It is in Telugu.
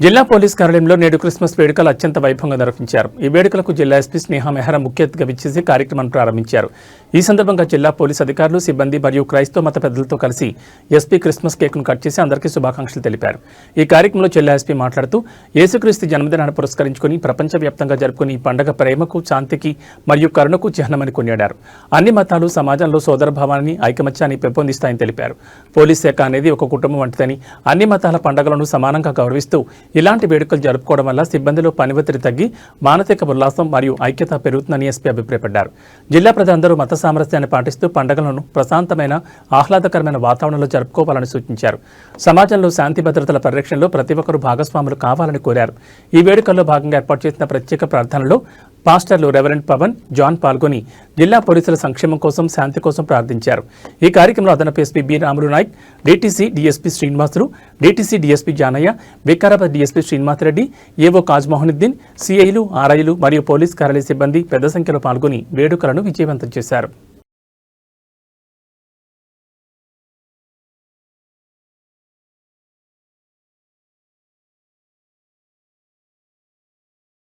జిల్లా పోలీస్ కార్యాలయంలో నేడు క్రిస్మస్ వేడుకలు అత్యంత వైభవంగా నిర్వహించారు. ఈ వేడుకలకు జిల్లా ఎస్పీ స్నేహ మెహ్రా ముఖ్య అతిథిగా విచ్చేసి కార్యక్రమాన్ని ప్రారంభించారు. ఈ సందర్భంగా జిల్లా పోలీస్ అధికారులు, సిబ్బంది మరియు క్రైస్తవ మత పెద్దలతో కలిసి ఎస్పీ క్రిస్మస్ కేక్ను కట్ చేసి అందరికీ శుభాకాంక్షలు తెలిపారు. ఈ కార్యక్రమంలో జిల్లా ఎస్పీ మాట్లాడుతూ యేసుక్రీస్తు జన్మదినాన్ని పురస్కరించుకుని ప్రపంచవ్యాప్తంగా జరుపుకునే ఈ పండుగ ప్రేమకు, శాంతికి మరియు కరుణకు చిహ్నమని కొనియాడారు. అన్ని మతాలు సమాజంలో సోదరభావాన్ని, ఐకమత్యాన్ని పెంపొందిస్తాయని తెలిపారు. పోలీస్ శాఖ అనేది ఒక కుటుంబం వంటిదని, అన్ని మతాల పండుగలను సమానంగా గౌరవిస్తూ ఇలాంటి వేడుకలు జరుపుకోవడం వల్ల సిబ్బందిలో పని ఒత్తిడి తగ్గి మానసిక ఉల్లాసం మరియు ఐక్యత పెరుగుతుందని ఎస్పీ అభిప్రాయపడ్డారు. జిల్లా ప్రజలందరూ మత సామరస్యాన్ని పాటిస్తూ పండుగలను ప్రశాంతమైన, ఆహ్లాదకరమైన వాతావరణంలో జరుపుకోవాలని సూచించారు. సమాజంలో శాంతి భద్రతల పరిరక్షణలో ప్రతి ఒక్కరూ భాగస్వాములు కావాలని కోరారు. ఈ వేడుకల్లో భాగంగా ఏర్పాటు చేసిన ప్రత్యేక ప్రార్థనలో పాస్టర్లు రెవరెండ్ పవన్, జాన్ పాల్గొని జిల్లా పోలీసుల సంక్షేమం కోసం, శాంతి కోసం ప్రార్థించారు. ఈ కార్యక్రమంలో అదనపు SP B Ramulu Nayak, DTC DSP Srinivasulu, DTC DSP Janaiah, Vikarabad DSP Srinivasa Reddy, AO కాజ్మోహనుద్దీన్, సిఐలు, ఆర్ఐలు మరియు పోలీస్ కార్యాలయ సిబ్బంది పెద్ద సంఖ్యలో పాల్గొని వేడుకలను విజయవంతం చేశారు.